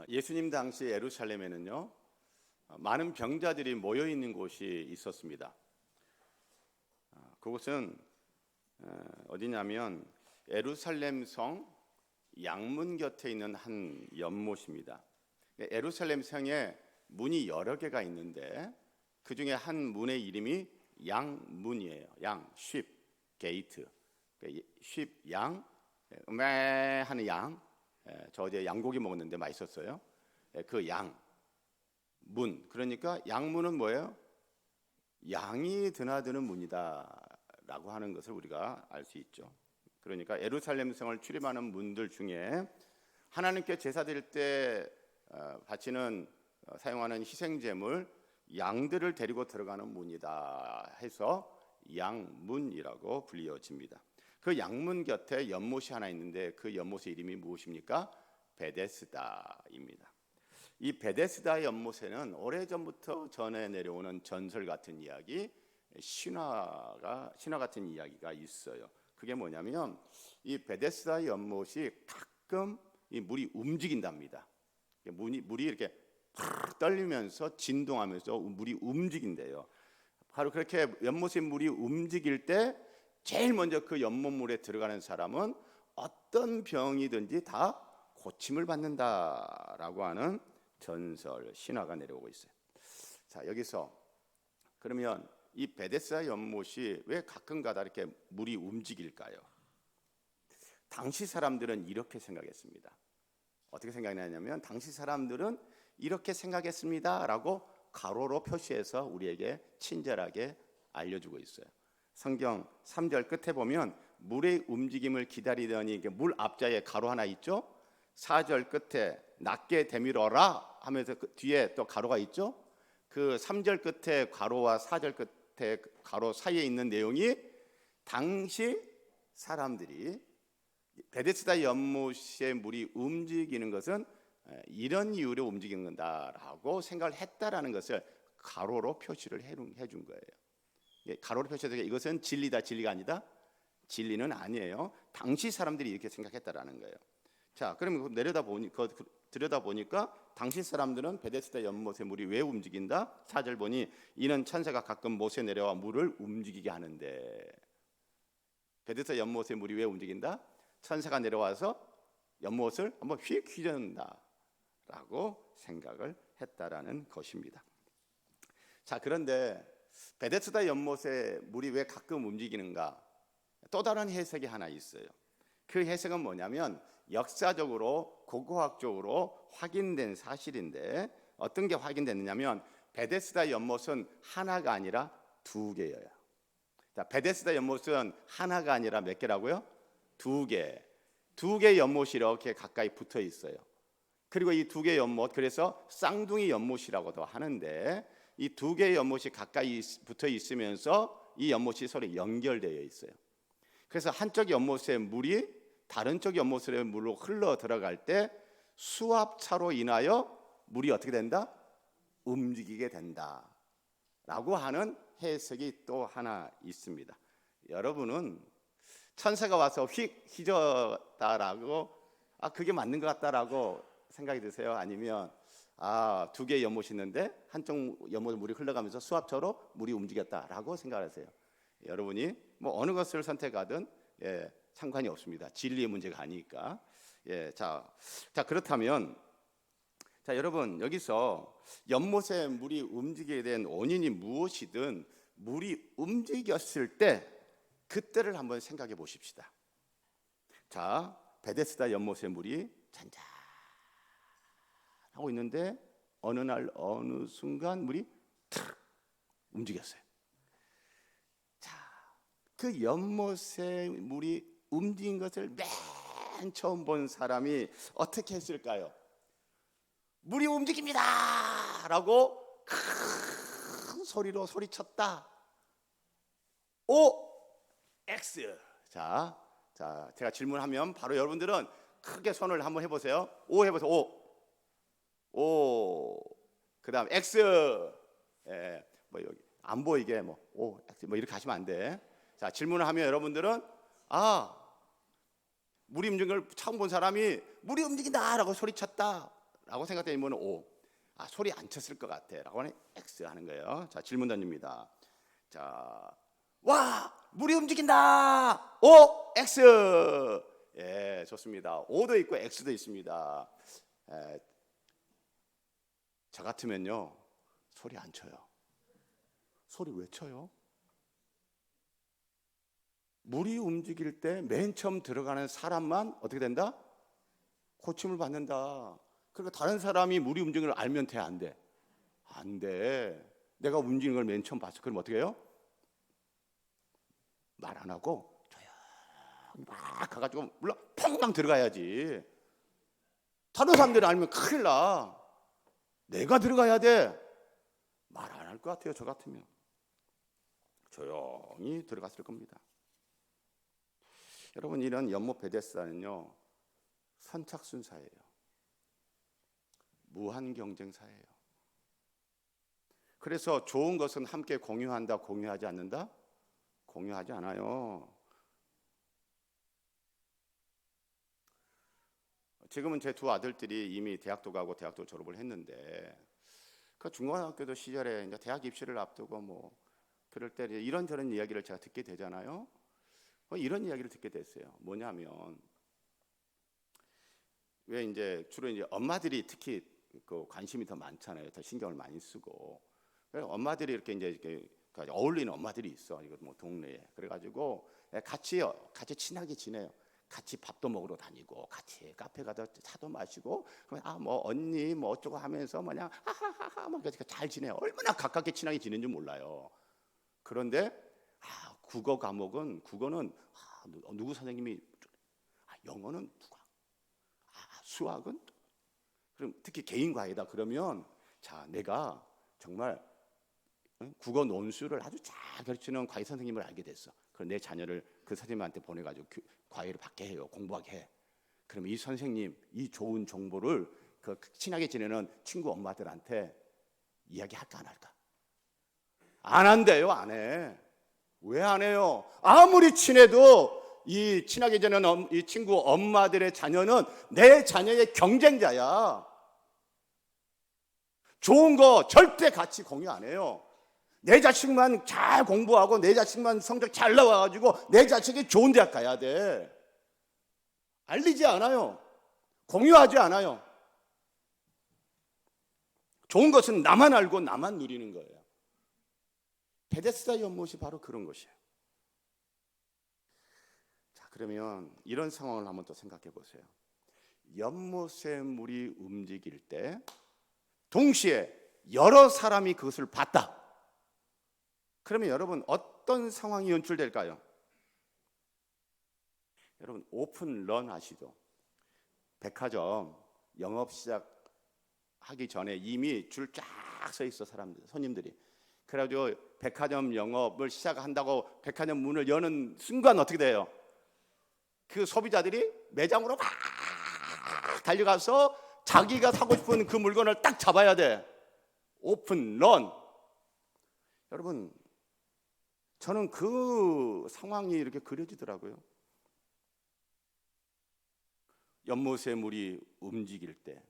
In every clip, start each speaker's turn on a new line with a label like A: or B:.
A: 예수님 당시 예루살렘에는요, 많은 병자들이 모여 있는 곳이 있었습니다. 그곳은 어디냐면 예루살렘 성 양문 곁에 있는 한 연못입니다. 예루살렘 성에 문이 여러 개가 있는데 그 중에 한 문의 이름이 양문이에요. 양, sheep, gate. sheep, 양, 매 하는 양. 저 어제 양고기 먹었는데 맛있었어요. 그 양, 문. 그러니까 양문은 뭐예요? 양이 드나드는 문이다라고 하는 것을 우리가 알 수 있죠. 그러니까 예루살렘 성을 출입하는 문들 중에 하나님께 제사 드릴 때 바치는 사용하는 희생제물 양들을 데리고 들어가는 문이다 해서 양문이라고 불리어집니다. 그 양문 곁에 연못이 하나 있는데 그 연못의 이름이 무엇입니까? 베데스다입니다. 이 베데스다 연못에는 오래전부터 전해 내려오는 전설 같은 이야기, 신화 같은 이야기가 있어요. 그게 뭐냐면 이 베데스다 연못이 가끔 이 물이 움직인답니다. 물이 이렇게 떨리면서 진동하면서 물이 움직인대요. 바로 그렇게 연못의 물이 움직일 때 제일 먼저 그 연못물에 들어가는 사람은 어떤 병이든지 다 고침을 받는다라고 하는 전설, 신화가 내려오고 있어요. 자, 여기서 그러면 이 베데스다 연못이 왜 가끔가다 이렇게 물이 움직일까요? 당시 사람들은 이렇게 생각했습니다. 어떻게 생각하냐면 당시 사람들은 이렇게 생각했습니다라고 가로로 표시해서 우리에게 친절하게 알려주고 있어요. 성경 3절 끝에 보면 물의 움직임을 기다리더니 물 앞자에 가로 하나 있죠. 4절 끝에 낮게 되밀어라 하면서 그 뒤에 또 가로가 있죠. 그 3절 끝에 가로와 4절 끝에 가로 사이에 있는 내용이 당시 사람들이 베데스다 연못의 물이 움직이는 것은 이런 이유로 움직이는 건다라고 생각을 했다라는 것을 가로로 표시를 해준 거예요. 가로로 표시해서 이것은 진리다, 진리가 아니다. 진리는 아니에요. 당시 사람들이 이렇게 생각했다라는 거예요. 자, 그러면 들여다보니까 당시 사람들은 베데스다 연못의 물이 왜 움직인다? 4절 보니 이는 천사가 가끔 못에 내려와 물을 움직이게 하는데. 베데스다 연못의 물이 왜 움직인다? 천사가 내려와서 연못을 한번 휙 휘저는다라고 생각을 했다라는 것입니다. 자, 그런데 베데스다 연못의 물이 왜 가끔 움직이는가? 또 다른 해석이 하나 있어요. 그 해석은 뭐냐면 역사적으로 고고학적으로 확인된 사실인데 어떤 게 확인됐느냐면 베데스다 연못은 하나가 아니라 두 개예요. 자, 베데스다 연못은 하나가 아니라 몇 개라고요? 두 개. 두 개 연못이 이렇게 가까이 붙어 있어요. 그리고 이 두 개 연못, 그래서 쌍둥이 연못이라고도 하는데 이 두 개의 연못이 가까이 붙어 있으면서 이 연못이 서로 연결되어 있어요. 그래서 한쪽 연못의 물이 다른 쪽 연못의 물로 흘러 들어갈 때 수압차로 인하여 물이 어떻게 된다? 움직이게 된다라고 하는 해석이 또 하나 있습니다. 여러분은 천사가 와서 휙 휘저었다라고 그게 맞는 것 같다라고 생각이 드세요? 아니면 두 개의 연못이 있는데 한쪽 연못에 물이 흘러가면서 수압차로 물이 움직였다라고 생각하세요? 여러분이 뭐 어느 것을 선택하든 상관이 없습니다. 진리의 문제가 아니니까. 자 그렇다면 여러분 여기서 연못에 물이 움직이게 된 원인이 무엇이든 물이 움직였을 때 그때를 한번 생각해 보십시다. 자, 베데스다 연못의 물이 잔잔하고 있는데 어느 날 어느 순간 물이 탁 움직였어요. 자, 그 연못의 물이 움직인 것을 맨 처음 본 사람이 어떻게 했을까요? 물이 움직입니다! 라고 큰 소리로 소리쳤다. O, X. 자, 제가 질문하면 바로 여러분들은 크게 손을 한번 해보세요. O 해보세요. O. 그다음 X. 뭐 여기 안 보이게 뭐 O, X 뭐 이렇게 하시면 안 돼. 자, 질문을 하면 여러분들은 물이 움직이는 걸 처음 본 사람이 물이 움직인다라고 소리쳤다. 라고 생각되면 O. 소리 안 쳤을 것 같아 라고 하면 X 하는 거예요. 자, 질문 던집니다. 자, 와, 물이 움직인다. O, X. 예, 좋습니다. O도 있고 X도 있습니다. 저 같으면요, 소리 안 쳐요. 소리 왜 쳐요? 물이 움직일 때 맨 처음 들어가는 사람만 어떻게 된다? 고침을 받는다. 그러니까 다른 사람이 물이 움직이는 걸 알면 돼, 안 돼? 안 돼. 내가 움직이는 걸 맨 처음 봤어. 그럼 어떻게 해요? 말 안 하고 조용히 막 가가지고 물론 펑당 들어가야지. 다른 사람들이 알면 큰일 나. 내가 들어가야 돼. 말 안 할 것 같아요. 저 같으면 조용히 들어갔을 겁니다. 여러분, 이런 연못 베데스다는요, 선착순 사예요. 무한 경쟁 사예요. 그래서 좋은 것은 함께 공유한다, 공유하지 않는다? 공유하지 않아요. 지금은 제 두 아들들이 이미 대학도 가고 대학도 졸업을 했는데, 그 중고등학교도 시절에 이제 대학 입시를 앞두고 뭐 그럴 때 이런저런 이야기를 제가 듣게 되잖아요. 이런 이야기를 듣게 됐어요. 뭐냐면, 왜 이제 주로 이제 엄마들이 특히 그 관심이 더 많잖아요. 더 신경을 많이 쓰고. 엄마들이 이렇게 이제 어울리는 엄마들이 있어. 이거 뭐 동네에. 그래가지고 같이 친하게 지내요. 같이 밥도 먹으러 다니고, 같이 카페 가서 차도 마시고, 뭐 언니 뭐 어쩌고 하면서 그냥 하하하하 막 잘 지내요. 얼마나 가깝게 친하게 지내는지 몰라요. 그런데 국어 과목은 국어는 누구 선생님이, 영어는 누가, 수학은, 그럼 특히 개인 과외다 그러면, 자, 내가 정말 국어 논술을 아주 잘 가르치는 과외 선생님을 알게 됐어. 그럼 내 자녀를 그 선생님한테 보내가지고 과외를 받게 해요. 공부하게 해. 그럼 이 선생님 이 좋은 정보를 그 친하게 지내는 친구 엄마들한테 이야기할까 안 할까? 안 한대요. 안 해. 왜 안 해요? 아무리 친해도 이 친하게 지내는 이 친구 엄마들의 자녀는 내 자녀의 경쟁자야. 좋은 거 절대 같이 공유 안 해요. 내 자식만 잘 공부하고 내 자식만 성적 잘 나와가지고 내 자식이 좋은 대학 가야 돼. 알리지 않아요. 공유하지 않아요. 좋은 것은 나만 알고 나만 누리는 거예요. 베데스다 연못이 바로 그런 것이에요. 자, 그러면 이런 상황을 한번 또 생각해 보세요. 연못의 물이 움직일 때 동시에 여러 사람이 그것을 봤다. 그러면 여러분, 어떤 상황이 연출될까요? 여러분, 오픈런 아시죠? 백화점 영업 시작하기 전에 이미 줄 쫙 서 있어, 사람들, 손님들이. 그래가지고 백화점 영업을 시작한다고 백화점 문을 여는 순간 어떻게 돼요? 그 소비자들이 매장으로 막 달려가서 자기가 사고 싶은 그 물건을 딱 잡아야 돼. 오픈런. 여러분, 저는 그 상황이 이렇게 그려지더라고요. 연못의 물이 움직일 때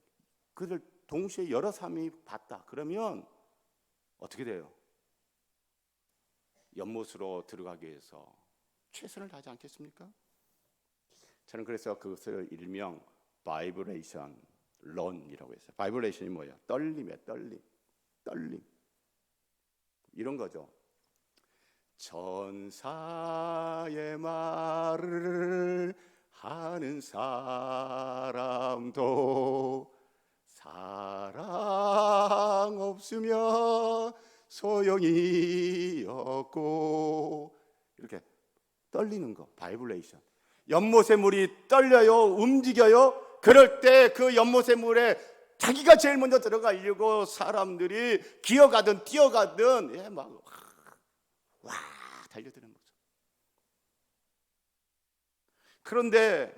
A: 그들 동시에 여러 사람이 봤다. 그러면 어떻게 돼요? 연못으로 들어가기 위해서 최선을 다하지 않겠습니까? 저는 그래서 그것을 일명 바이브레이션 런이라고 했어요. 바이브레이션이 뭐예요? 떨림이에요. 떨림. 이런 거죠. 천사의 말을 하는 사람도 사랑 없으면 소용이 없고, 이렇게 떨리는 거, 바이브레이션. 연못의 물이 떨려요, 움직여요. 그럴 때 그 연못의 물에 자기가 제일 먼저 들어가려고 사람들이 기어가든 뛰어가든 막 와 달려드는 거죠. 그런데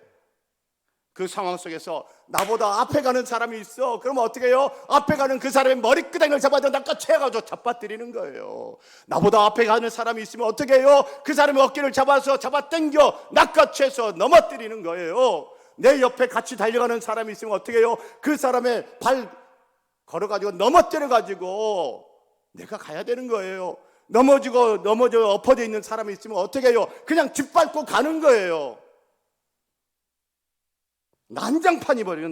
A: 그 상황 속에서 나보다 앞에 가는 사람이 있어. 그러면 어떻게 해요? 앞에 가는 그 사람의 머리끄댕이를 잡아서 낚아채가지고 잡아뜨리는 거예요. 나보다 앞에 가는 사람이 있으면 어떻게 해요? 그 사람의 어깨를 잡아서 잡아당겨 낚아채서 넘어뜨리는 거예요.
B: 내 옆에 같이 달려가는 사람이 있으면 어떻게 해요? 그 사람의 발 걸어가지고 넘어뜨려가지고 내가 가야 되는 거예요. 넘어져 엎어져 있는 사람이 있으면 어떻게 해요? 그냥 뒷밟고 가는 거예요. 난장판이 버려요.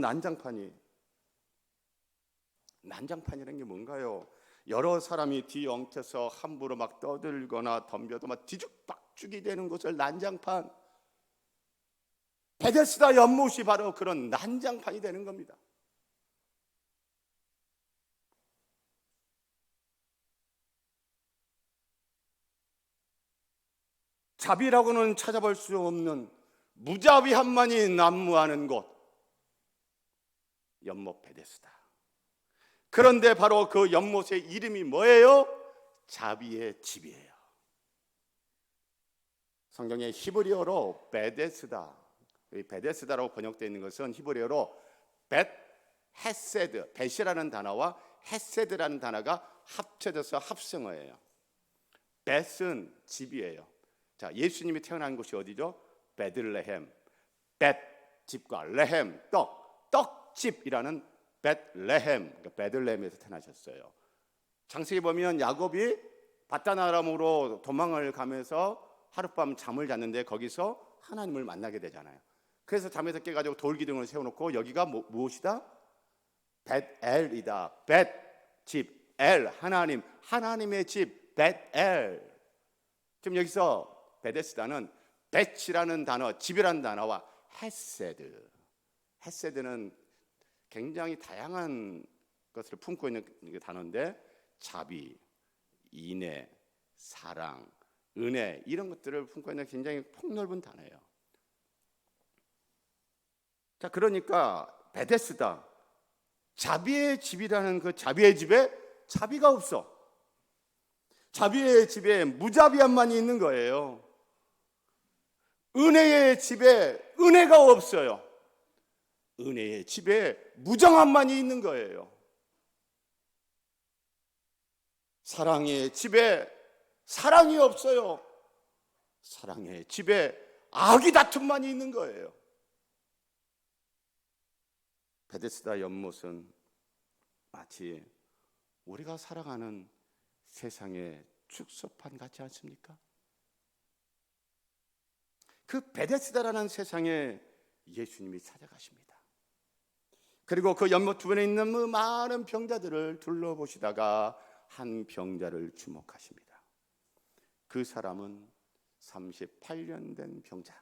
B: 난장판이라는 게 뭔가요? 여러 사람이 뒤엉켜서 함부로 막 떠들거나 덤벼도 막 뒤죽박죽이 되는 것을 난장판. 베데스다 연못이 바로 그런 난장판이 되는 겁니다. 자비라고는 찾아볼 수 없는 무자비함만이 난무하는 곳, 연못 베데스다. 그런데 바로 그 연못의 이름이 뭐예요? 자비의 집이에요. 성경에 히브리어로 베데스다, 이 베데스다라고 번역되어 있는 것은 히브리어로 벳 헤세드, 벳이라는 단어와 헤세드라는 단어가 합쳐져서 합성어예요. 벳은 집이에요. 자, 예수님이 태어난 곳이 어디죠? 베들레헴. 벳, 집과 레헴, 떡집이라는 벳레헴, 그러니까 베들레헴에서 태어나셨어요. 창세기 보면 야곱이 바다나람으로 도망을 가면서 하룻밤 잠을 잤는데 거기서 하나님을 만나게 되잖아요. 그래서 잠에서 깨가지고 돌기둥을 세워놓고 여기가 무엇이다? 벳엘이다. 벳, 집, 엘, 하나님, 하나님의 집, 벳엘. 지금 여기서 베데스다는 벳이라는 단어, 집이라는 단어와 헤세드는 굉장히 다양한 것을 품고 있는 단어인데 자비, 인애, 사랑, 은혜 이런 것들을 품고 있는 굉장히 폭넓은 단어예요. 자, 그러니까 베데스다, 자비의 집이라는 그 자비의 집에 자비가 없어. 자비의 집에 무자비함만이 있는 거예요. 은혜의 집에 은혜가 없어요. 은혜의 집에 무정함만이 있는 거예요. 사랑의 집에 사랑이 없어요. 사랑의 집에 악의 다툼만이 있는 거예요. 베데스다 연못은 마치 우리가 살아가는 세상의 축소판 같지 않습니까? 그 베데스다라는 세상에 예수님이 찾아가십니다. 그리고 그 연못 주변에 있는 그 많은 병자들을 둘러보시다가 한 병자를 주목하십니다. 그 사람은 38년 된 병자.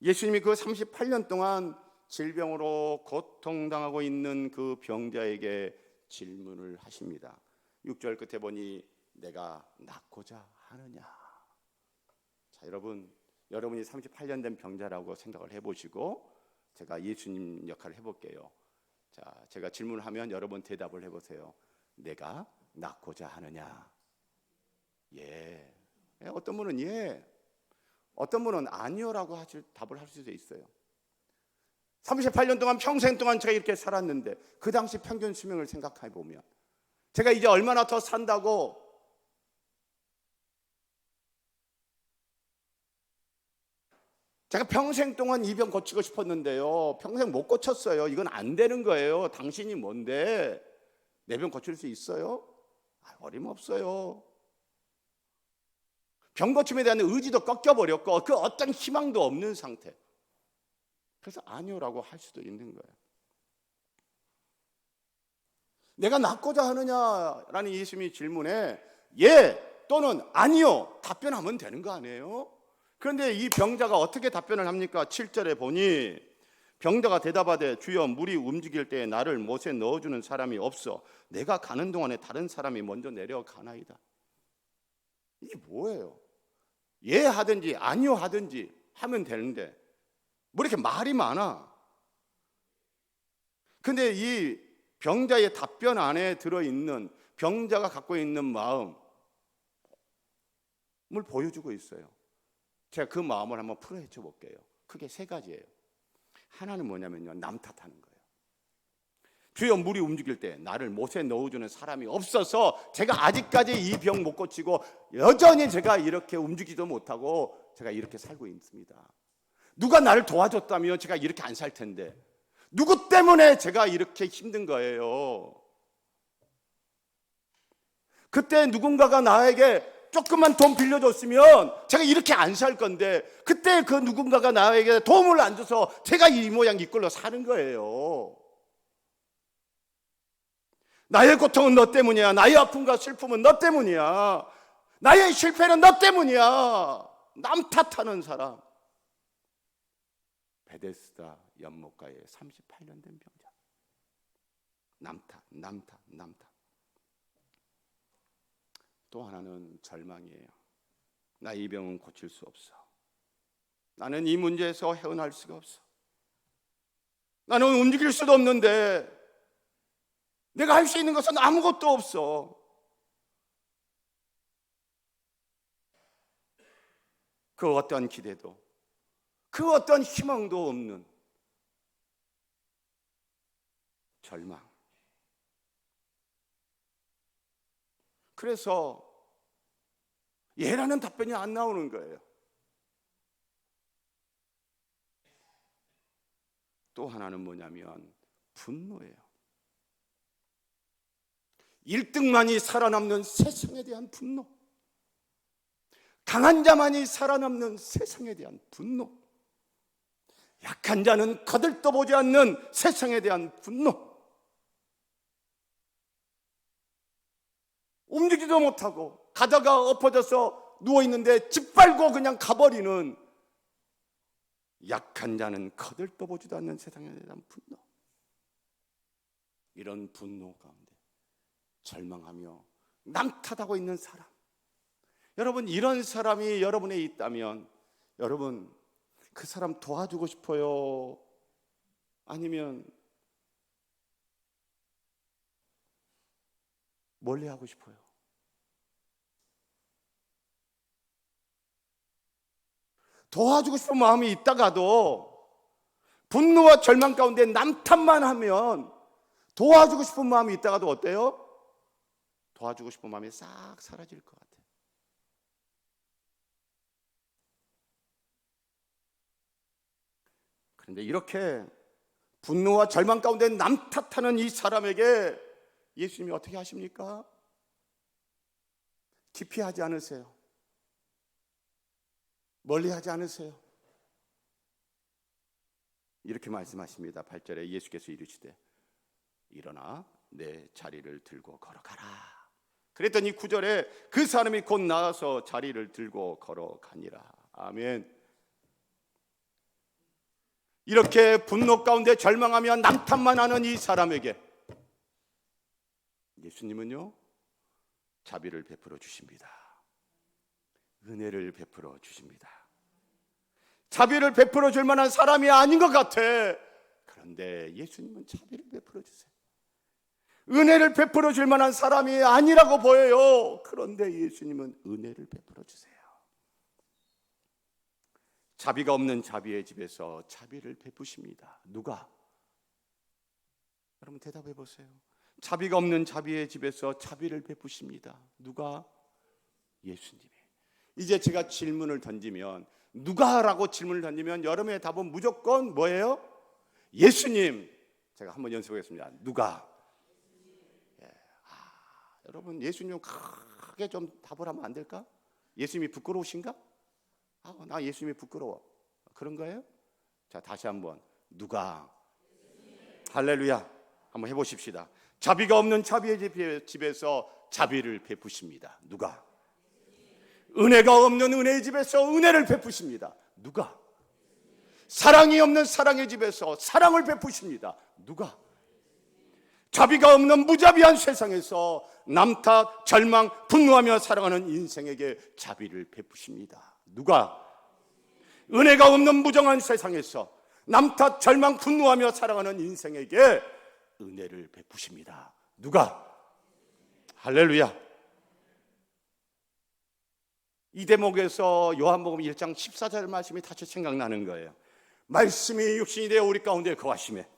B: 예수님이 그 38년 동안 질병으로 고통당하고 있는 그 병자에게 질문을 하십니다. 6절 끝에 보니 내가 낫고자 하느냐. 자, 여러분이 38년 된 병자라고 생각을 해보시고 제가 예수님 역할을 해볼게요. 자, 제가 질문을 하면 여러분 대답을 해보세요. 내가 낫고자 하느냐? 예. 어떤 분은 예, 어떤 분은 아니요라고 답을 할 수도 있어요. 38년 동안 평생 동안 제가 이렇게 살았는데 그 당시 평균 수명을 생각해 보면 제가 이제 얼마나 더 산다고 제가 평생 동안 이 병 고치고 싶었는데요 평생 못 고쳤어요. 이건 안 되는 거예요. 당신이 뭔데 내 병 고칠 수 있어요? 어림없어요. 병 고침에 대한 의지도 꺾여버렸고 그 어떤 희망도 없는 상태. 그래서 아니요라고 할 수도 있는 거예요. 내가 낫고자 하느냐라는 예수님의 질문에 예 또는 아니요 답변하면 되는 거 아니에요? 그런데 이 병자가 어떻게 답변을 합니까? 7절에 보니 병자가 대답하되 주여 물이 움직일 때에 나를 못에 넣어주는 사람이 없어 내가 가는 동안에 다른 사람이 먼저 내려가나이다. 이게 뭐예요? 예 하든지 아니요 하든지 하면 되는데 뭐 이렇게 말이 많아. 근데 이 병자의 답변 안에 들어있는 병자가 갖고 있는 마음을 보여주고 있어요. 제가 그 마음을 한번 풀어헤쳐 볼게요. 크게 세 가지예요. 하나는 뭐냐면요, 남 탓하는 거예요. 주여 물이 움직일 때 나를 못에 넣어주는 사람이 없어서 제가 아직까지 이 병 못 고치고 여전히 제가 이렇게 움직이지도 못하고 제가 이렇게 살고 있습니다. 누가 나를 도와줬다면 제가 이렇게 안 살 텐데, 누구 때문에 제가 이렇게 힘든 거예요. 그때 누군가가 나에게 조금만 돈 빌려줬으면 제가 이렇게 안 살 건데, 그때 그 누군가가 나에게 도움을 안 줘서 제가 이 모양 이 꼴로 사는 거예요. 나의 고통은 너 때문이야. 나의 아픔과 슬픔은 너 때문이야. 나의 실패는 너 때문이야. 남 탓하는 사람. 베데스다 연못가에 38년 된 병자. 남 탓. 또 하나는 절망이에요. 나 이 병은 고칠 수 없어. 나는 이 문제에서 헤어날 수가 없어. 나는 움직일 수도 없는데, 내가 할 수 있는 것은 아무것도 없어. 그 어떤 기대도, 그 어떤 희망도 없는 절망. 그래서 예라는 답변이 안 나오는 거예요. 또 하나는 뭐냐면 분노예요. 1등만이 살아남는 세상에 대한 분노, 강한 자만이 살아남는 세상에 대한 분노, 약한 자는 거들떠보지 않는 세상에 대한 분노, 움직이지도 못하고 가다가 엎어져서 누워있는데 짓밟고 그냥 가버리는, 약한 자는 거들떠보지도 않는 세상에 대한 분노. 이런 분노 가운데 절망하며 남 탓하고 있는 사람, 여러분, 이런 사람이 여러분에 있다면 여러분 그 사람 도와주고 싶어요? 아니면 멀리하고 싶어요? 도와주고 싶은 마음이 있다가도 분노와 절망 가운데 남 탓만 하면, 도와주고 싶은 마음이 있다가도 어때요? 도와주고 싶은 마음이 싹 사라질 것 같아요. 그런데 이렇게 분노와 절망 가운데 남 탓하는 이 사람에게 예수님이 어떻게 하십니까? 깊이 하지 않으세요. 멀리 하지 않으세요. 이렇게 말씀하십니다. 8절에 예수께서 이르시되 일어나 내 자리를 들고 걸어가라. 그랬더니 9절에 그 사람이 곧 나와서 자리를 들고 걸어가니라. 아멘. 이렇게 분노 가운데 절망하며 남 탓만 하는 이 사람에게 예수님은요, 자비를 베풀어 주십니다. 은혜를 베풀어 주십니다. 자비를 베풀어 줄 만한 사람이 아닌 것 같아. 그런데 예수님은 자비를 베풀어 주세요. 은혜를 베풀어 줄 만한 사람이 아니라고 보여요. 그런데 예수님은 은혜를 베풀어 주세요. 자비가 없는 자비의 집에서 자비를 베푸십니다. 누가? 여러분 대답해 보세요. 자비가 없는 자비의 집에서 자비를 베푸십니다. 누가? 예수님이. 이제 제가 질문을 던지면, 누가라고 질문을 던지면 여러분의 답은 무조건 뭐예요? 예수님. 제가 한번 연습하겠습니다. 누가? 여러분 예수님 크게 좀 답을 하면 안 될까? 예수님이 부끄러우신가? 나 예수님이 부끄러워. 그런 거예요? 자, 다시 한번. 누가? 할렐루야. 한번 해보십시다. 자비가 없는 자비의 집에서 자비를 베푸십니다. 누가? 은혜가 없는 은혜의 집에서 은혜를 베푸십니다. 누가? 사랑이 없는 사랑의 집에서 사랑을 베푸십니다. 누가? 자비가 없는 무자비한 세상에서 남탓, 절망, 분노하며 살아가는 인생에게 자비를 베푸십니다. 누가? 은혜가 없는 무정한 세상에서 남탓, 절망, 분노하며 살아가는 인생에게 은혜를 베푸십니다. 누가? 할렐루야. 이 대목에서 요한복음 1장 14절 말씀이 다시 생각나는 거예요. 말씀이 육신이 되어 우리 가운데 거하시매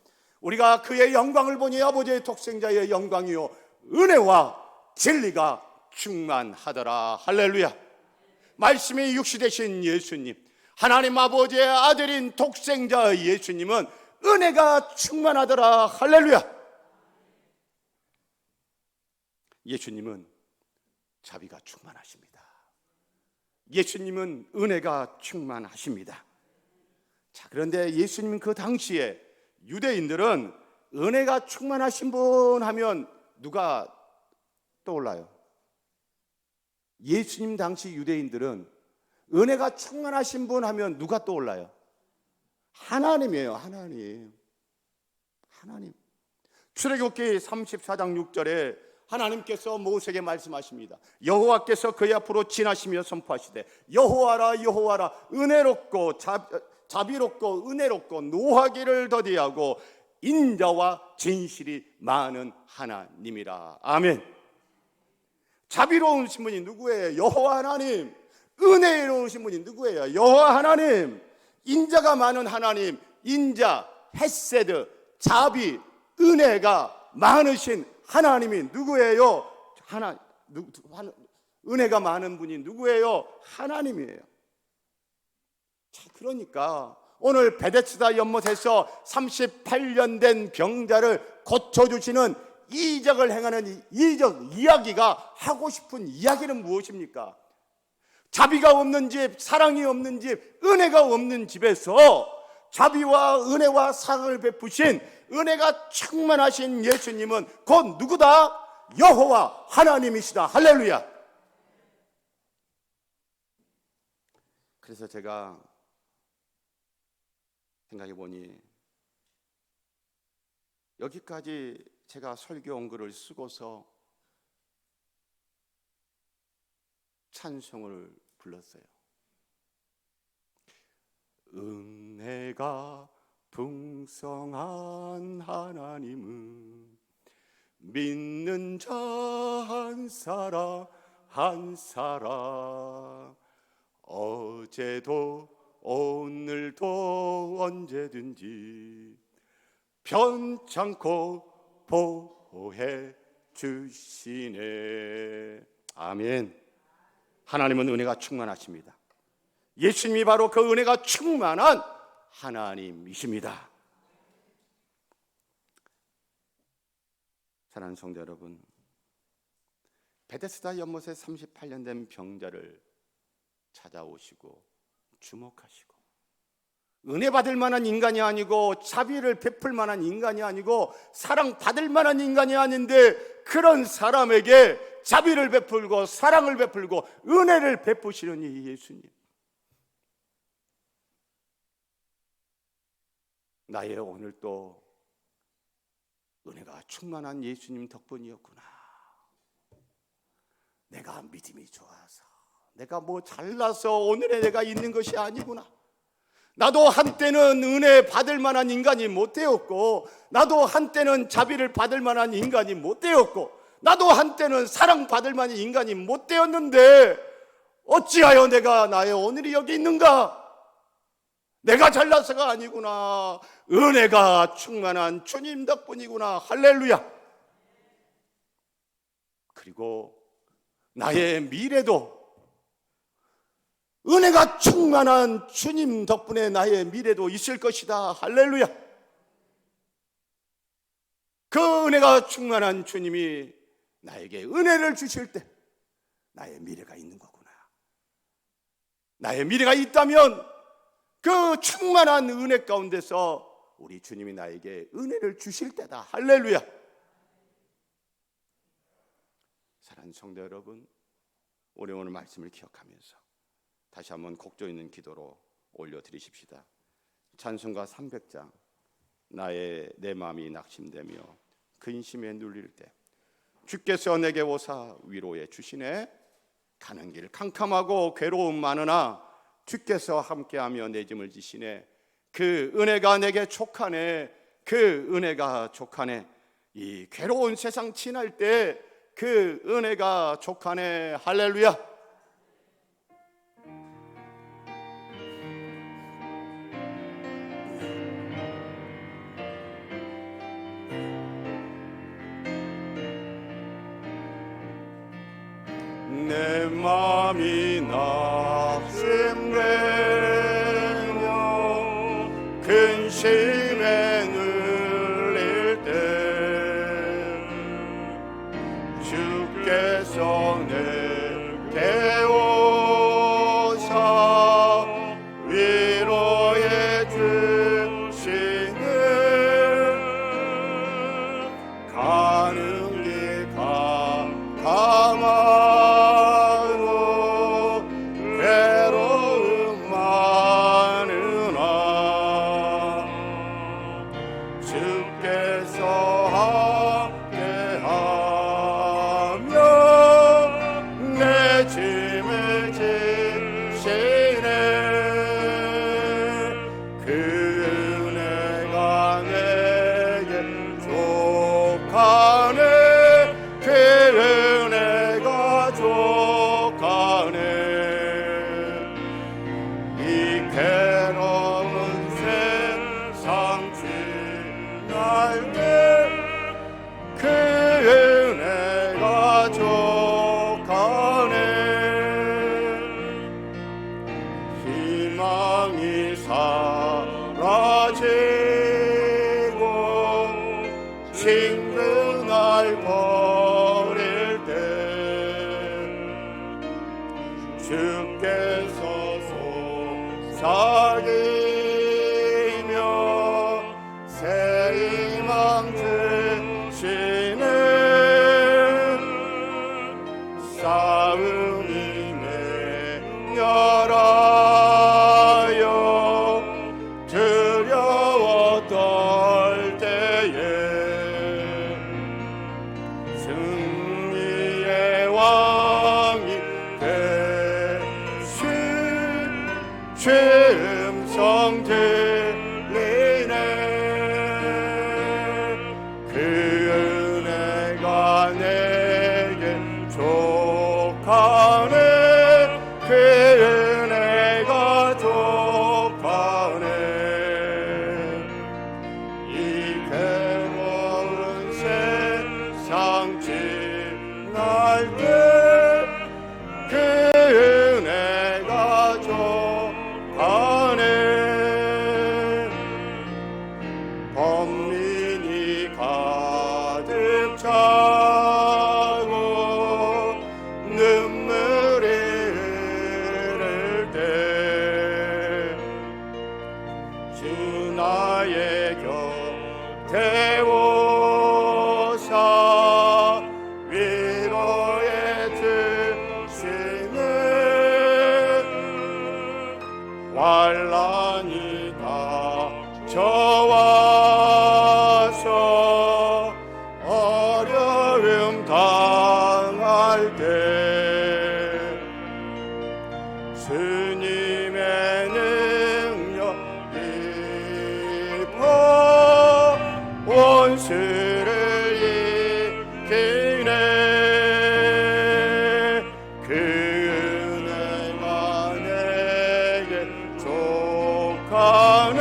B: 우리가 그의 영광을 보니 아버지의 독생자의 영광이요 은혜와 진리가 충만하더라. 할렐루야. 말씀이 육시 되신 예수님, 하나님 아버지의 아들인 독생자 예수님은 은혜가 충만하더라. 할렐루야. 예수님은 자비가 충만하십니다. 예수님은 은혜가 충만하십니다. 자, 그런데 예수님 그 당시에 유대인들은 은혜가 충만하신 분 하면 누가 떠올라요? 예수님 당시 유대인들은 은혜가 충만하신 분 하면 누가 떠올라요? 하나님이에요. 하나님. 출애굽기 34장 6절에 하나님께서 모세에게 말씀하십니다. 여호와께서 그의 앞으로 지나시며 선포하시되 여호와라 여호와라 은혜롭고 자비롭고 은혜롭고 노하기를 더디하고 인자와 진실이 많은 하나님이라. 아멘. 자비로우신 분이 누구예요? 여호와 하나님. 은혜로우신 분이 누구예요? 여호와 하나님. 인자가 많은 하나님. 인자, 헤세드, 자비, 은혜가 많으신 하나님이 누구예요? 은혜가 많은 분이 누구예요? 하나님이에요. 자, 그러니까 오늘 베데스다 연못에서 38년 된 병자를 고쳐주시는 이적을 행하는 이적 이야기가 하고 싶은 이야기는 무엇입니까? 자비가 없는 집, 사랑이 없는 집, 은혜가 없는 집에서 자비와 은혜와 사랑을 베푸신 은혜가 충만하신 예수님은 곧 누구다? 여호와 하나님이시다. 할렐루야. 그래서 제가 생각해 보니 여기까지 제가 설교 원글을 쓰고서 찬송을 불렀어요. 은혜가 풍성한 하나님은 믿는 자 한 사람 어제도 오늘도 언제든지 편찮고 보호해 주시네. 아멘. 하나님은 은혜가 충만하십니다. 예수님이 바로 그 은혜가 충만한 하나님이십니다. 사랑하는 성도 여러분, 베데스다 연못에 38년 된 병자를 찾아오시고 주목하시고 은혜 받을 만한 인간이 아니고 자비를 베풀 만한 인간이 아니고 사랑 받을 만한 인간이 아닌데 그런 사람에게 자비를 베풀고 사랑을 베풀고 은혜를 베푸시는 이 예수님, 나의 오늘 또 은혜가 충만한 예수님 덕분이었구나. 내가 믿음이 좋아서 내가 뭐 잘나서 오늘의 내가 있는 것이 아니구나. 나도 한때는 은혜 받을 만한 인간이 못 되었고, 나도 한때는 자비를 받을 만한 인간이 못 되었고, 나도 한때는 사랑 받을 만한 인간이 못 되었는데 어찌하여 내가 나의 오늘이 여기 있는가? 내가 잘나서가 아니구나. 은혜가 충만한 주님 덕분이구나. 할렐루야. 그리고 나의 미래도 은혜가 충만한 주님 덕분에 나의 미래도 있을 것이다. 할렐루야. 그 은혜가 충만한 주님이 나에게 은혜를 주실 때 나의 미래가 있는 거구나. 나의 미래가 있다면 그 충만한 은혜 가운데서 우리 주님이 나에게 은혜를 주실 때다. 할렐루야. 사랑하는 성도 여러분, 우리 오늘 말씀을 기억하면서 다시 한번 곡조 있는 기도로 올려드리십시다. 찬송가 300장, 내 마음이 낙심되며 근심에 눌릴 때 주께서 내게 오사 위로해 주시네. 가는 길 캄캄하고 괴로움 많으나 주께서 함께하며 내 짐을 지시네. 그 은혜가 내게 촉하네. 그 은혜가 촉하네. 이 괴로운 세상 지날 때 그 은혜가 촉하네. 할렐루야. 내 마음이 낙심돼 친구 날 버릴 때 주께서 속삭이며 새 희망 주시네. 싸움이 맹렬하여 두려워 떨 때에 승리의 왕이 되신 주의 음성 들리네. 그 은혜가 내게 족하네. 그 은혜가 족하네. 이 괴로운 세상 지날 때 그 은혜가 족하네. 범민이 가득 차고 눈물이 흐를 때 주 나의 곁에 오사 위로해 주시네. 환난이 닥쳐와서 어려움 당할 때 주님의 능력 입어 원수를 이기네. 그 은혜가 내게 족하네.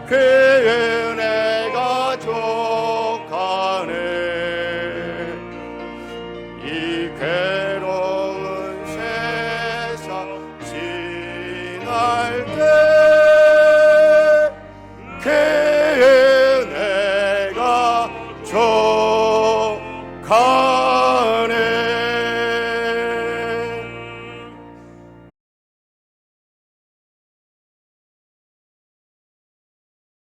B: 그 은혜가 족하네. 이 괴로운 세상 지날 때 그 은혜가 족하네.